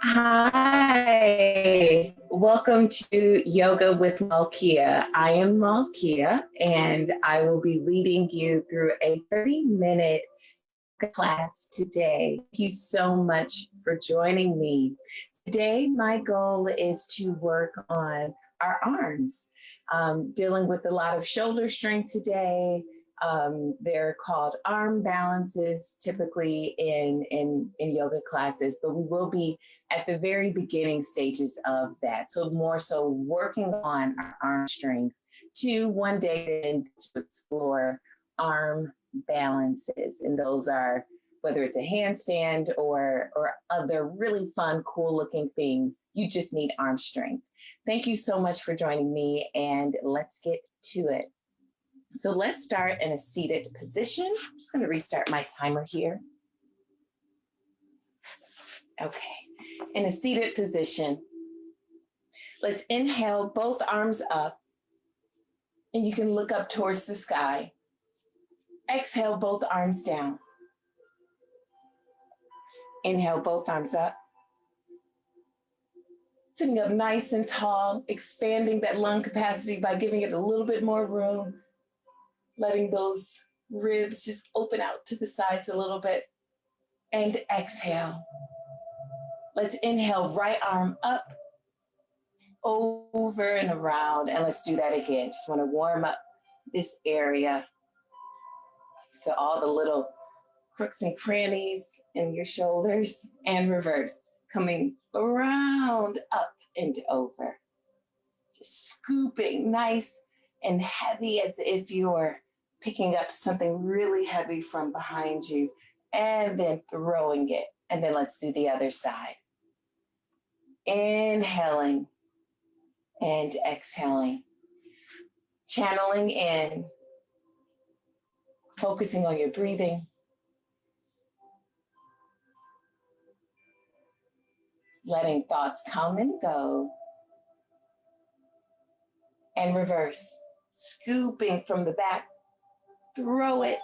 Hi, welcome to Yoga with Malkia. I am Malkia, and I will be leading you through a 30-minute class today. Thank you so much for joining me. Today, my goal is to work on our arms, dealing with a lot of shoulder strength today. They're called arm balances typically in yoga classes, but we will be at the very beginning stages of that. So more so working on our arm strength to one day then to explore arm balances. And those are whether it's a handstand or other really fun, cool looking things, you just need arm strength. Thank you so much for joining me, and let's get to it. So let's start in a seated position. I'm just going to restart my timer here. Okay, in a seated position, let's inhale both arms up, and you can look up towards the sky. Exhale both arms down. Inhale both arms up. Sitting up nice and tall, expanding that lung capacity by giving it a little bit more room, letting those ribs just open out to the sides a little bit, and exhale. Let's inhale, right arm up, over and around, and let's do that again. Just want to warm up this area. Feel all the little crooks and crannies in your shoulders, and reverse, coming around, up and over. Just scooping nice and heavy as if you're picking up something really heavy from behind you, and then throwing it. And then let's do the other side. Inhaling and exhaling. Channeling in, focusing on your breathing. Letting thoughts come and go. And reverse, scooping from the back, throw it,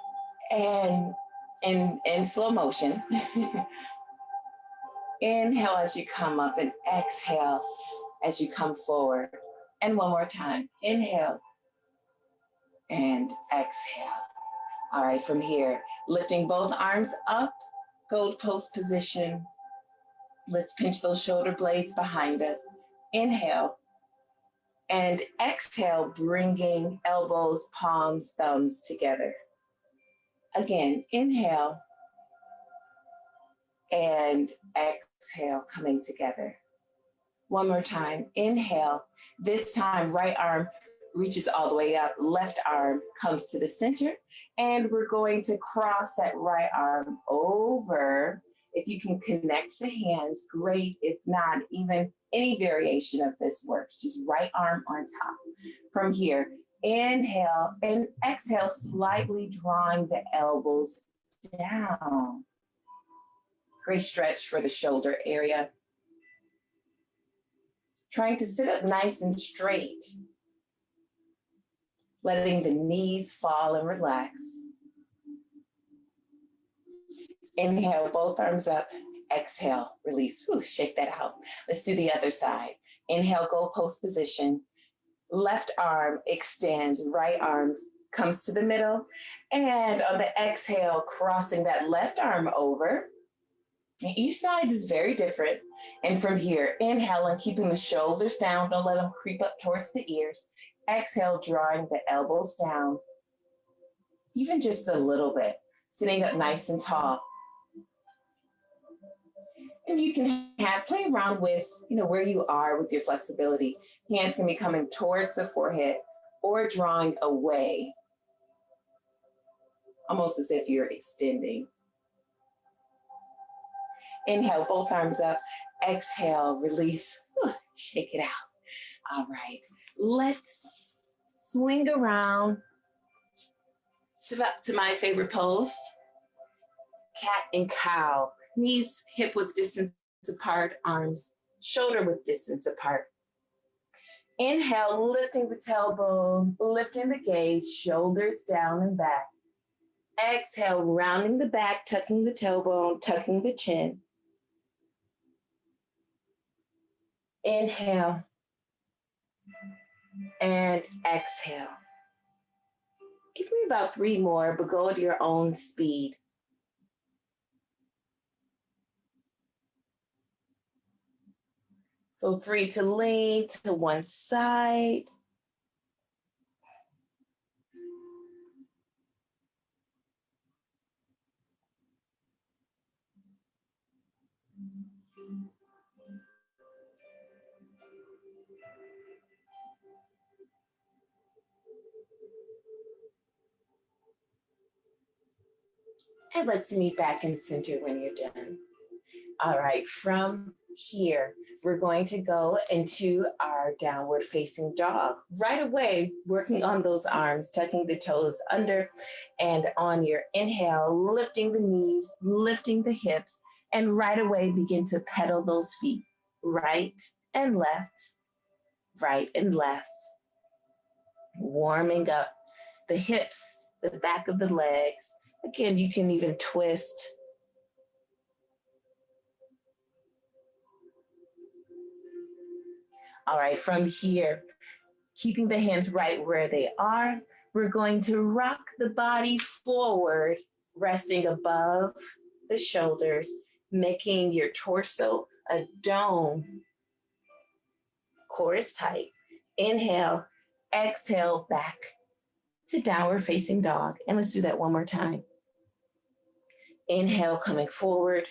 and in slow motion. Inhale as you come up and exhale as you come forward. And one more time, inhale and exhale. All right, from here, lifting both arms up, gold post position. Let's pinch those shoulder blades behind us. Inhale. And exhale, bringing elbows, palms, thumbs together. Again, inhale. And exhale, coming together. One more time, inhale. This time, right arm reaches all the way up, left arm comes to the center, and we're going to cross that right arm over. If you can connect the hands, great. If not, even any variation of this works. Just right arm on top. From here, inhale and exhale, slightly drawing the elbows down. Great stretch for the shoulder area. Trying to sit up nice and straight. Letting the knees fall and relax. Inhale, both arms up. Exhale, release. Whew, shake that out. Let's do the other side. Inhale, goal post position. Left arm extends, right arm comes to the middle. And on the exhale, crossing that left arm over. And each side is very different. And from here, inhale and keeping the shoulders down. Don't let them creep up towards the ears. Exhale, drawing the elbows down. Even just a little bit. Sitting up nice and tall. And you can play around with, where you are with your flexibility. Hands can be coming towards the forehead or drawing away. Almost as if you're extending. Inhale, both arms up. Exhale, release. Whew, shake it out. All right. Let's swing around to my favorite pose. Cat and cow. Knees hip width distance apart, arms shoulder width distance apart. Inhale, lifting the tailbone, lifting the gaze, shoulders down and back. Exhale, rounding the back, tucking the tailbone, tucking the chin. Inhale and exhale. Give me about 3 more, but go at your own speed. Feel free to lean to one side. And let's meet back in center when you're done. All right, from here, we're going to go into our downward facing dog. Right away, working on those arms, tucking the toes under, and on your inhale, lifting the knees, lifting the hips, and right away begin to pedal those feet, right and left, right and left, warming up the hips, the back of the legs. Again, you can even twist. All right, from here, keeping the hands right where they are, we're going to rock the body forward, resting above the shoulders, making your torso a dome. Core is tight. Inhale, exhale back to downward facing dog. And let's do that one more time. Inhale, coming forward.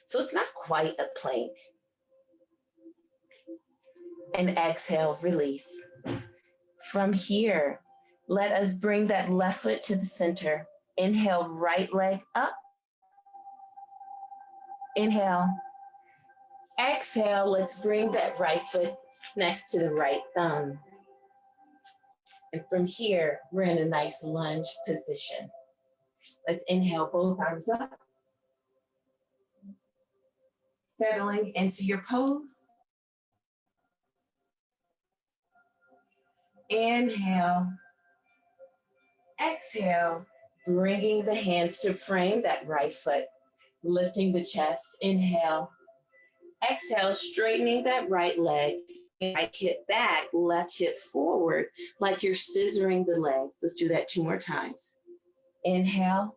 So it's not quite a plank. And exhale, release. From here, let us bring that left foot to the center. Inhale, right leg up. Inhale. Exhale, let's bring that right foot next to the right thumb. And from here, we're in a nice lunge position. Let's inhale, both arms up. Settling into your pose. Inhale. Exhale, bringing the hands to frame that right foot. Lifting the chest. Inhale. Exhale, straightening that right leg. Right hip back, left hip forward, like you're scissoring the leg. Let's do that 2 more times. Inhale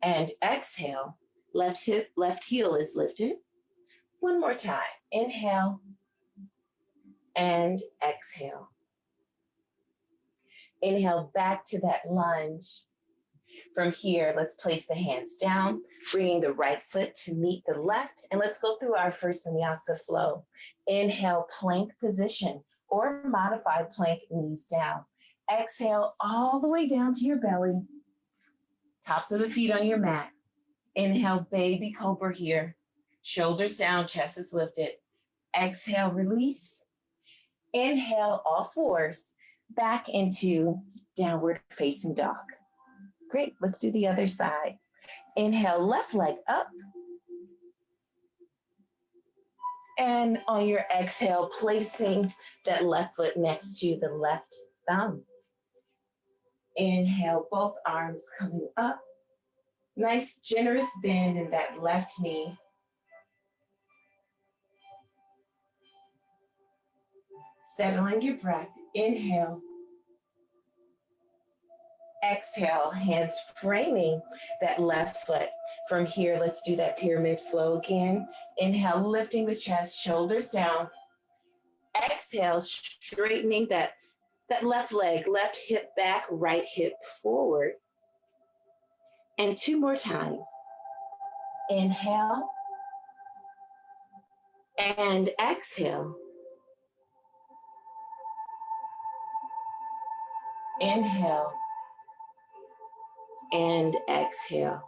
and exhale. Left hip, left heel is lifted. 1 more time. Inhale and exhale. Inhale back to that lunge. From here, let's place the hands down, bringing the right foot to meet the left. And let's go through our first vinyasa flow. Inhale, plank position or modified plank, knees down. Exhale all the way down to your belly. Tops of the feet on your mat. Inhale, baby cobra here. Shoulders down, chest is lifted. Exhale, release. Inhale, all fours, back into downward facing dog. Great, let's do the other side. Inhale, left leg up. And on your exhale, placing that left foot next to the left thumb. Inhale, both arms coming up. Nice, generous bend in that left knee. Settling your breath. Inhale. Exhale, hands framing that left foot. From here, let's do that pyramid flow again. Inhale, lifting the chest, shoulders down. Exhale, straightening that left leg, left hip back, right hip forward. And 2 more times. Inhale and exhale. Inhale and exhale.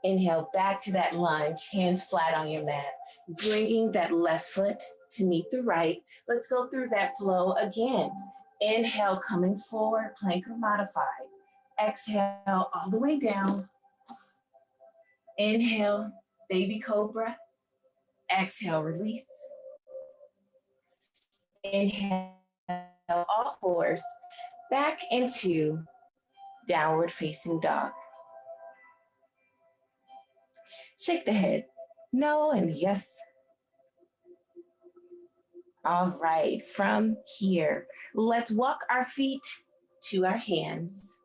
Inhale back to that lunge, hands flat on your mat, bringing that left foot to meet the right. Let's go through that flow again. Inhale, coming forward, plank or modified. Exhale all the way down. Inhale, baby cobra. Exhale, release. Inhale, all fours, back into downward facing dog. Shake the head. No and yes. All right, from here, let's walk our feet to our hands.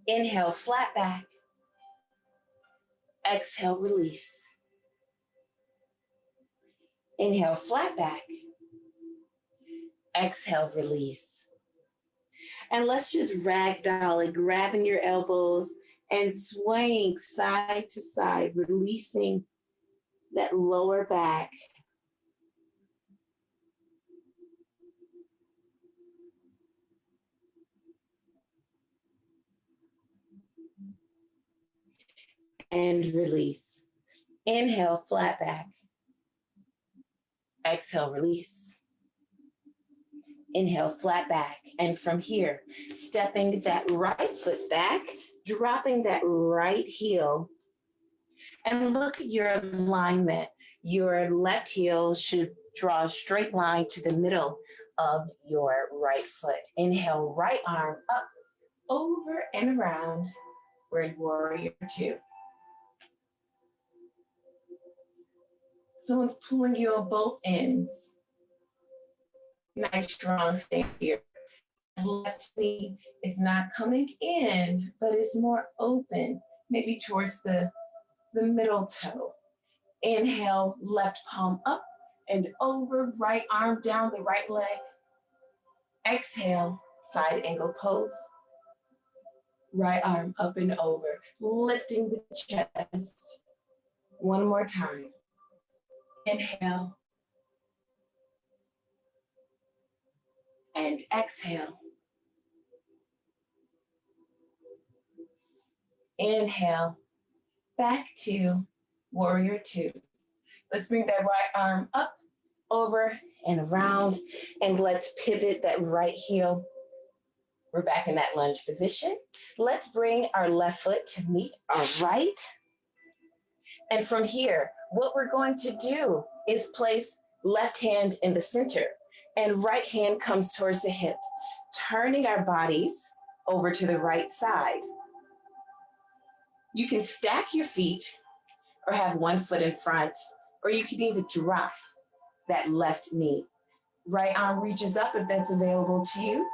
Inhale, flat back. Exhale, release. Inhale, flat back. Exhale, release. And let's just ragdoll it, grabbing your elbows and swaying side to side, releasing that lower back. And release. Inhale, flat back. Exhale, release. Inhale, flat back. And from here, stepping that right foot back, dropping that right heel. And look at your alignment. Your left heel should draw a straight line to the middle of your right foot. Inhale, right arm up, over and around. We're in warrior two. Someone's pulling you on both ends. Nice strong stance here. Left knee is not coming in, but it's more open, maybe towards the middle toe. Inhale, left palm up and over, right arm down the right leg. Exhale, side angle pose. Right arm up and over, lifting the chest. One more time. Inhale. And exhale. Inhale. Back to warrior two. Let's bring that right arm up, over, and around. And let's pivot that right heel. We're back in that lunge position. Let's bring our left foot to meet our right. And from here, what we're going to do is place left hand in the center and right hand comes towards the hip, turning our bodies over to the right side. You can stack your feet or have one foot in front, or you can even drop that left knee. Right arm reaches up if that's available to you.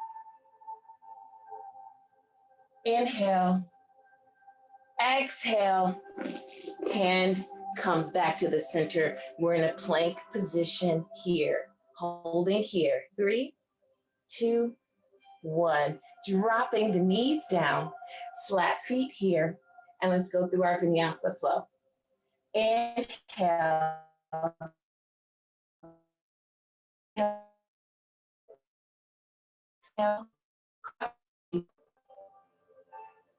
Inhale, exhale, hand comes back to the center. We're in a plank position here, holding here. 3, 2, 1. Dropping the knees down, flat feet here, and let's go through our vinyasa flow. Inhale.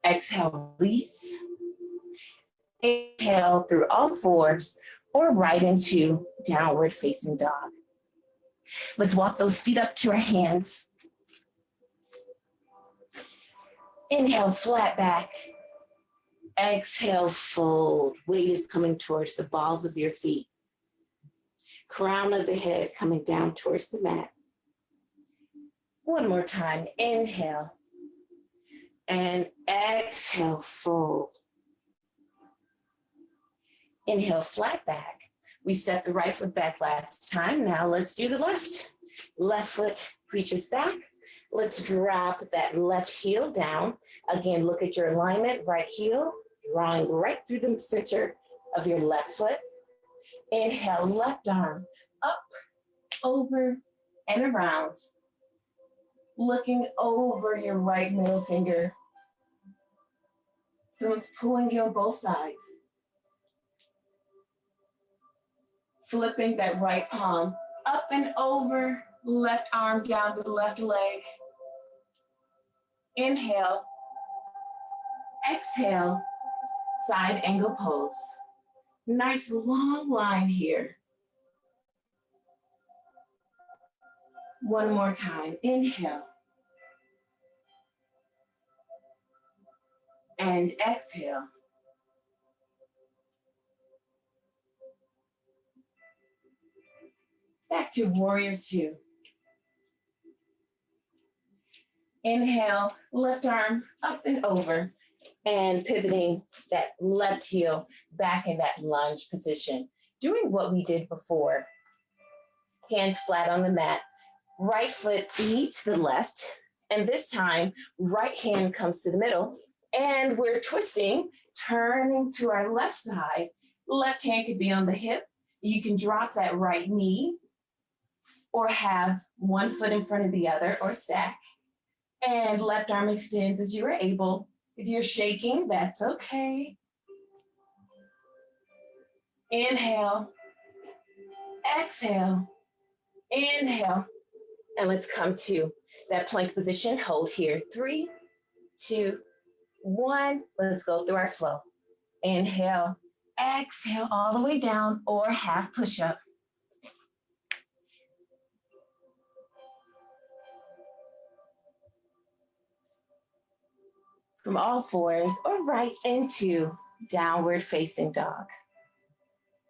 Exhale, release. Inhale through all fours or right into downward facing dog. Let's walk those feet up to our hands. Inhale, flat back. Exhale, fold. Weight is coming towards the balls of your feet. Crown of the head coming down towards the mat. One more time. Inhale. And exhale, fold. Inhale, flat back. We step the right foot back last time. Now let's do the left. Left foot reaches back. Let's drop that left heel down. Again, look at your alignment. Right heel drawing right through the center of your left foot. Inhale, left arm up, over, and around. Looking over your right middle finger. Someone's pulling you on both sides. Flipping that right palm up and over, left arm down to the left leg. Inhale. Exhale, side angle pose. Nice long line here. One more time. Inhale. And exhale. Back to warrior two. Inhale, left arm up and over. and pivoting that left heel back in that lunge position. Doing what we did before. Hands flat on the mat. Right foot meets the left. And this time, right hand comes to the middle. And we're twisting, turning to our left side. Left hand could be on the hip. You can drop that right knee or have one foot in front of the other or stack. And left arm extends as you are able. If you're shaking, that's okay. Inhale, exhale, inhale. And let's come to that plank position. Hold here. 3, 2, 1. Let's go through our flow. Inhale, exhale all the way down or half push up. From all fours or right into downward facing dog.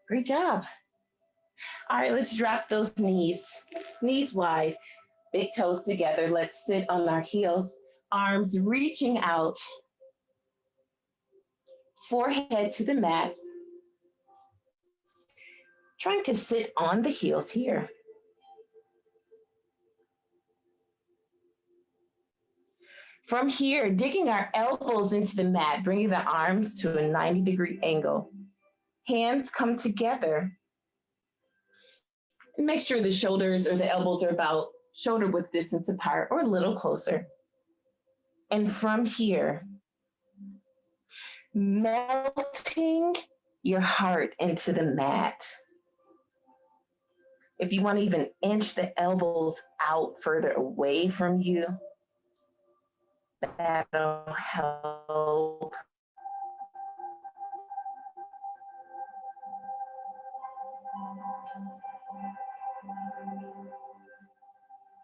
Great job. All right, let's drop those knees. Knees wide, big toes together. Let's sit on our heels, arms reaching out, forehead to the mat. Trying to sit on the heels here. From here, digging our elbows into the mat, bringing the arms to a 90-degree angle. Hands come together. And make sure the shoulders or the elbows are about shoulder width distance apart or a little closer. And from here, melting your heart into the mat. If you want to even inch the elbows out further away from you, that'll help.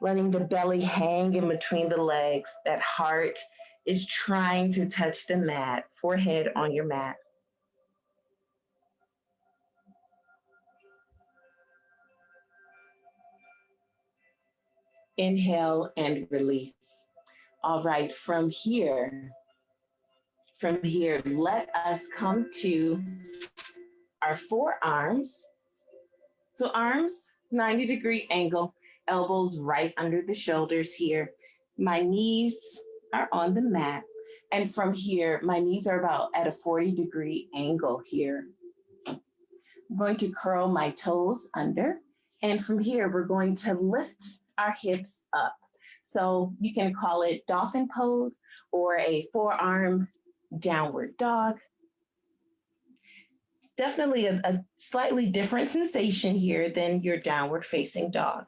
Letting the belly hang in between the legs. That heart is trying to touch the mat, forehead on your mat. Inhale and release. All right, from here, let us come to our forearms. So arms, 90-degree angle, elbows right under the shoulders here. My knees are on the mat. And from here, my knees are about at a 40-degree angle here. I'm going to curl my toes under. And from here, we're going to lift our hips up. So you can call it dolphin pose or a forearm downward dog. Definitely a slightly different sensation here than your downward facing dog.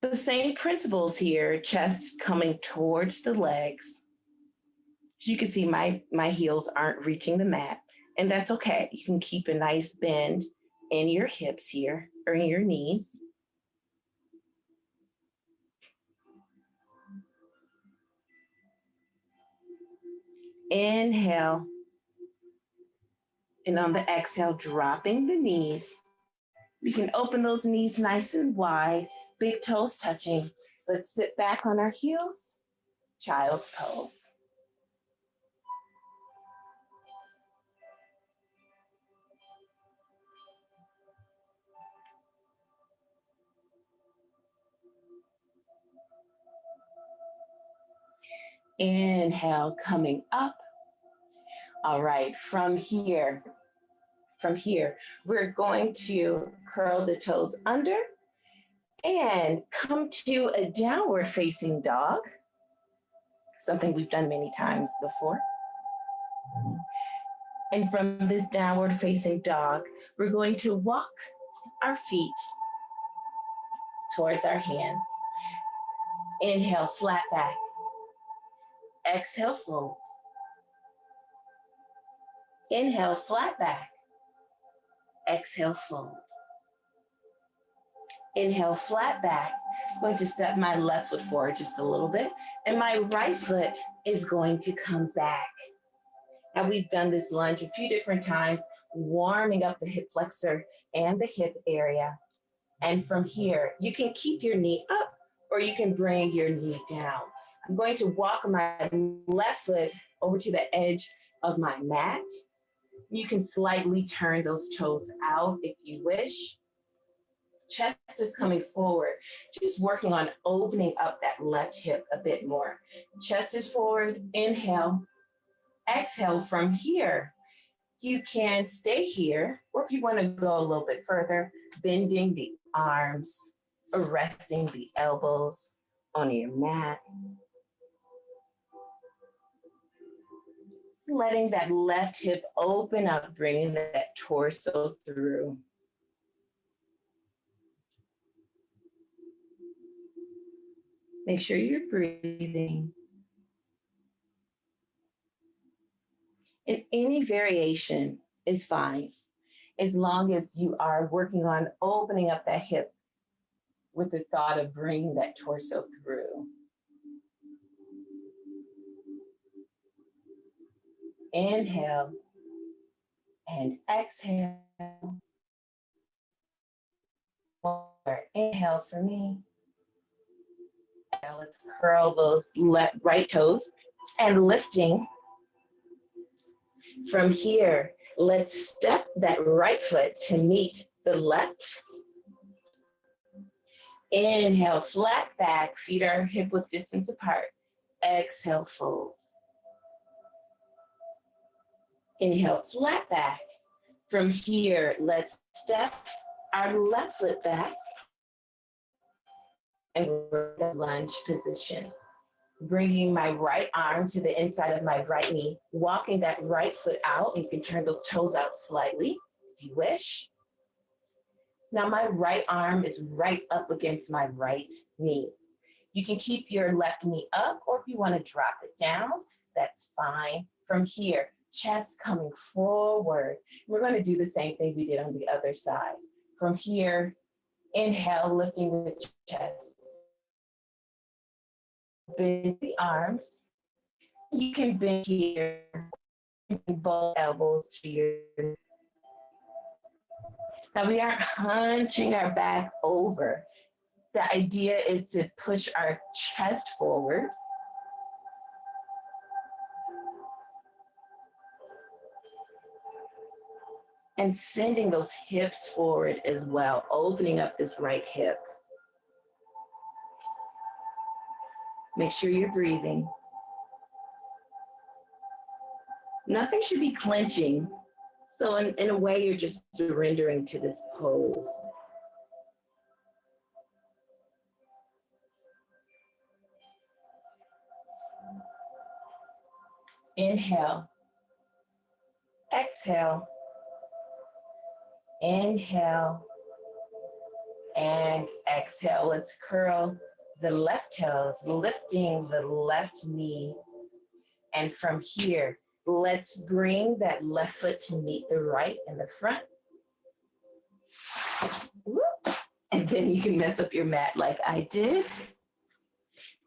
The same principles here, chest coming towards the legs. As you can see, my heels aren't reaching the mat, and that's okay. You can keep a nice bend in your hips here or in your knees. Inhale. And on the exhale, dropping the knees. We can open those knees nice and wide, big toes touching. Let's sit back on our heels, child's pose. Inhale, coming up. All right, from here, we're going to curl the toes under and come to a downward facing dog, something we've done many times before. And from this downward facing dog, we're going to walk our feet towards our hands. Inhale, flat back. Exhale, fold. Inhale, flat back. Exhale, fold. Inhale, flat back. I'm going to step my left foot forward just a little bit, and my right foot is going to come back. Now we've done this lunge a few different times, warming up the hip flexor and the hip area. And from here, you can keep your knee up or you can bring your knee down. I'm going to walk my left foot over to the edge of my mat. You can slightly turn those toes out if you wish. Chest is coming forward, just working on opening up that left hip a bit more. Chest is forward, inhale, exhale from here. You can stay here, or if you want to go a little bit further, bending the arms, resting the elbows on your mat. Letting that left hip open up, bringing that torso through. Make sure you're breathing. And any variation is fine, as long as you are working on opening up that hip with the thought of bringing that torso through. Inhale and exhale. Inhale for me. Now let's curl those right toes and lifting. From here, let's step that right foot to meet the left. Inhale, flat back, feet are hip width distance apart. Exhale, fold. Inhale, flat back. From here, let's step our left foot back and we're in lunge position. Bringing my right arm to the inside of my right knee, walking that right foot out, and you can turn those toes out slightly if you wish. Now my right arm is right up against my right knee. You can keep your left knee up, or if you want to drop it down, that's fine. From here, chest coming forward. We're going to do the same thing we did on the other side. From here, inhale, lifting the chest. Bend the arms. You can bend here, both elbows to your. Now we aren't hunching our back over. The idea is to push our chest forward. And sending those hips forward as well, opening up this right hip. Make sure you're breathing. Nothing should be clenching. So in a way, you're just surrendering to this pose. Inhale. Exhale. Inhale. And exhale. Let's curl the left toes, lifting the left knee. And from here, let's bring that left foot to meet the right in the front. Whoop. And then you can mess up your mat like I did.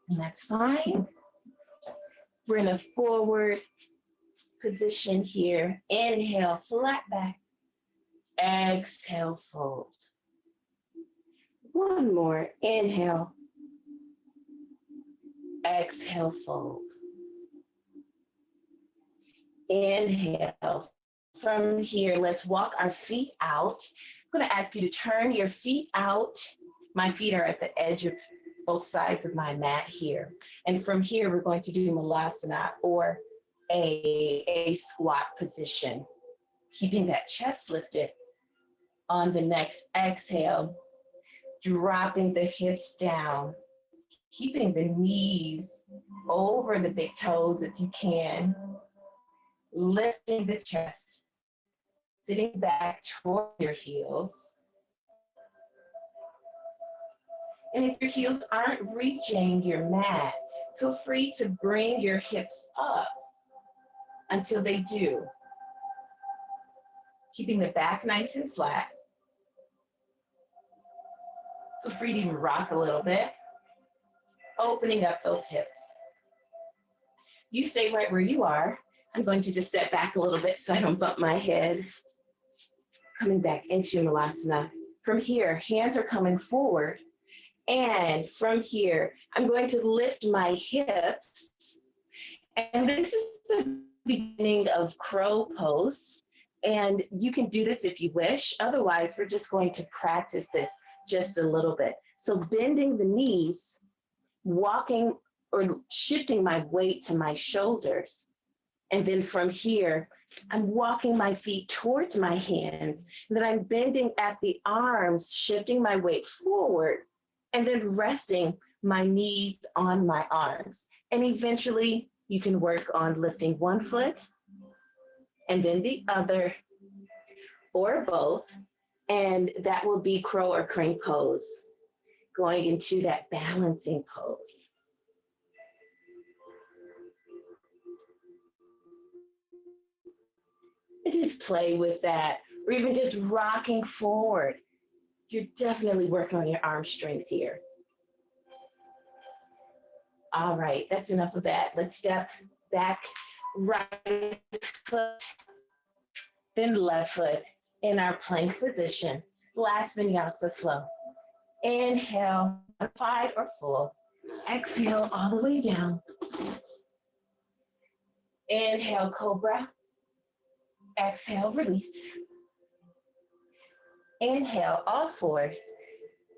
And that's fine. We're in a forward position here. Inhale, flat back. Exhale, fold. One more. Inhale. Exhale, fold. Inhale. From here, let's walk our feet out. I'm going to ask you to turn your feet out. My feet are at the edge of both sides of my mat here. And from here, we're going to do Malasana, or a squat position. Keeping that chest lifted. On the next exhale, dropping the hips down. Keeping the knees over the big toes if you can. Lifting the chest. Sitting back toward your heels. And if your heels aren't reaching your mat, feel free to bring your hips up until they do. Keeping the back nice and flat. Feel free to even rock a little bit. Opening up those hips. You stay right where you are. I'm going to just step back a little bit so I don't bump my head. Coming back into Malasana. From here, hands are coming forward. And from here, I'm going to lift my hips. And this is the beginning of crow pose. And you can do this if you wish. Otherwise, we're just going to practice this just a little bit. So bending the knees, walking or shifting my weight to my shoulders. And then from here, I'm walking my feet towards my hands. And then I'm bending at the arms, shifting my weight forward, and then resting my knees on my arms. And eventually, you can work on lifting one foot and then the other, or both. And that will be crow or crane pose, going into that balancing pose. And just play with that, or even just rocking forward. You're definitely working on your arm strength here. All right, that's enough of that. Let's step back, right foot, then left foot in our plank position. Last vinyasa flow. Inhale, modified or full. Exhale all the way down. Inhale, cobra. Exhale, release. Inhale, all fours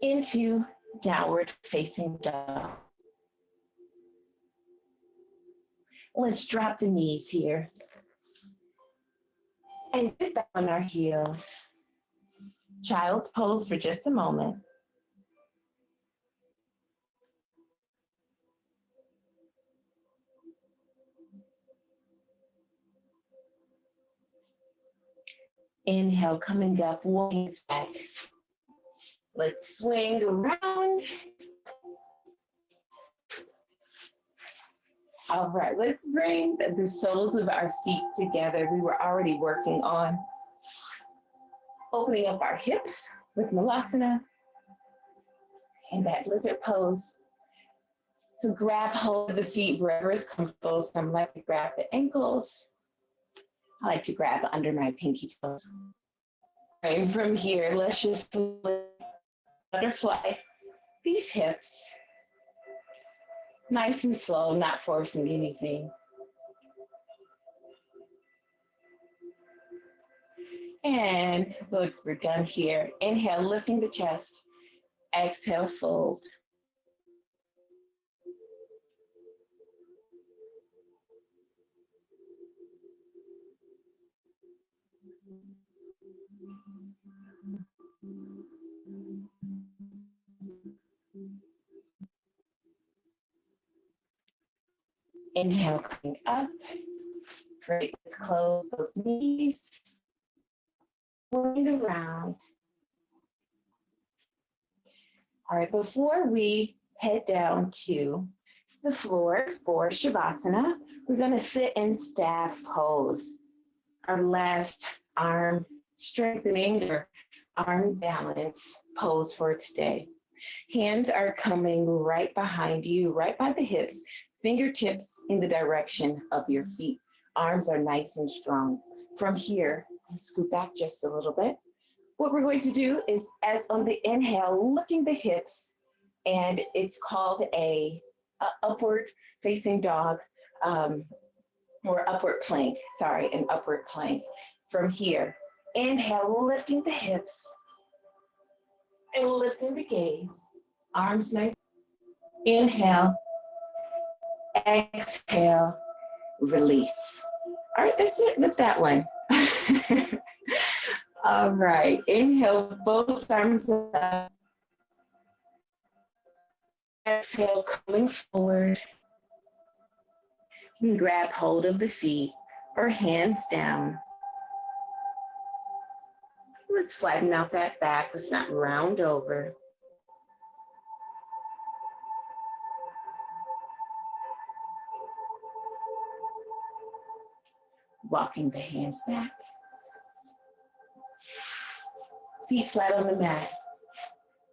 into downward facing dog. Let's drop the knees here and get back on our heels. Child's pose for just a moment. Inhale, coming up, walking back. Let's swing around. All right, let's bring the soles of our feet together. We were already working on opening up our hips with Malasana and that lizard pose. So grab hold of the feet wherever is comfortable. Some like to grab the ankles. I like to grab under my pinky toes. And from here, let's just butterfly these hips. Nice and slow, not forcing anything. And look, we're done here. Inhale, lifting the chest. Exhale, fold. Inhale, coming up. Great, let's close those knees. Swing around. All right, before we head down to the floor for Shavasana, we're gonna sit in staff pose. Our last arm strengthening or arm balance pose for today. Hands are coming right behind you, right by the hips, fingertips in the direction of your feet. Arms are nice and strong. From here, scoot back just a little bit. What we're going to do is, as on the inhale, lifting the hips, and it's called a upward facing dog, or upward plank, sorry, an upward plank. From here, inhale, lifting the hips, and lifting the gaze. Arms nice. Inhale, exhale, release. All right, that's it with that one. All right, inhale, both arms up. Exhale, coming forward. You can grab hold of the feet or hands down. Let's flatten out that back. Let's not round over. Walking the hands back. Feet flat on the mat.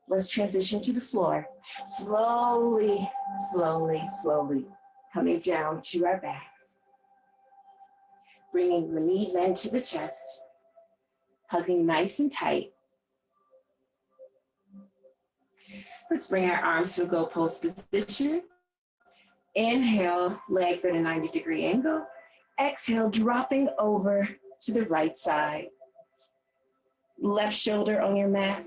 Let's transition to the floor. Slowly, slowly, slowly. Coming down to our backs. Bringing the knees into the chest. Hugging nice and tight. Let's bring our arms to a goat pose position. Inhale, legs at a 90-degree angle. Exhale, dropping over to the right side. Left shoulder on your mat.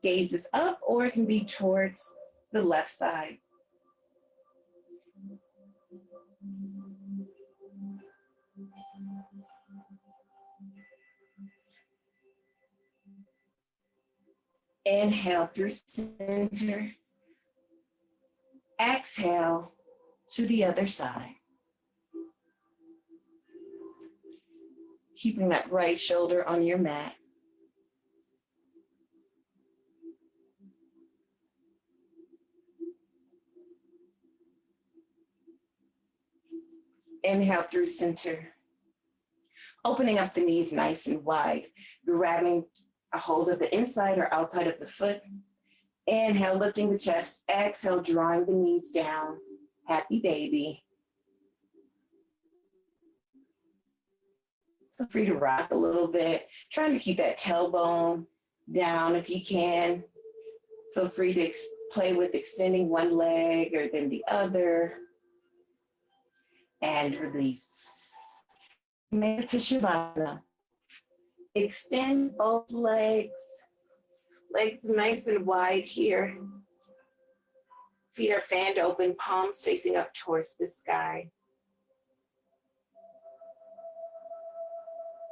Gaze is up, or it can be towards the left side. Inhale through center. Exhale to the other side. Keeping that right shoulder on your mat. Inhale through center. Opening up the knees nice and wide. Grabbing a hold of the inside or outside of the foot. Inhale, lifting the chest. Exhale, drawing the knees down. Happy baby. Feel free to rock a little bit. Trying to keep that tailbone down if you can. Feel free to play with extending one leg or then the other. And release. Metta Shavasana. Extend both legs. Legs nice and wide here. Feet are fanned open, palms facing up towards the sky.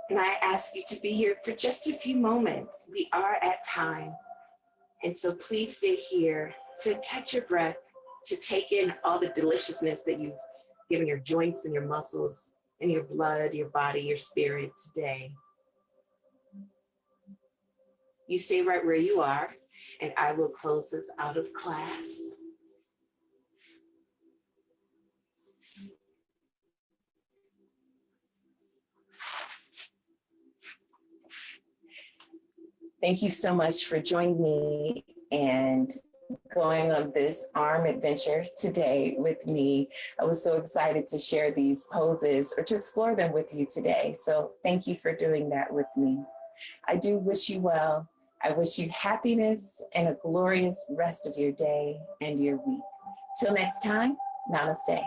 And I ask you to be here for just a few moments. We are at time. And so please stay here to catch your breath, to take in all the deliciousness that you've given your joints and your muscles and your blood, your body, your spirit today. You stay right where you are, and I will close this out of class. Thank you so much for joining me and going on this arm adventure today with me. I was so excited to share these poses or to explore them with you today. So thank you for doing that with me. I do wish you well. I wish you happiness and a glorious rest of your day and your week. Till next time, namaste.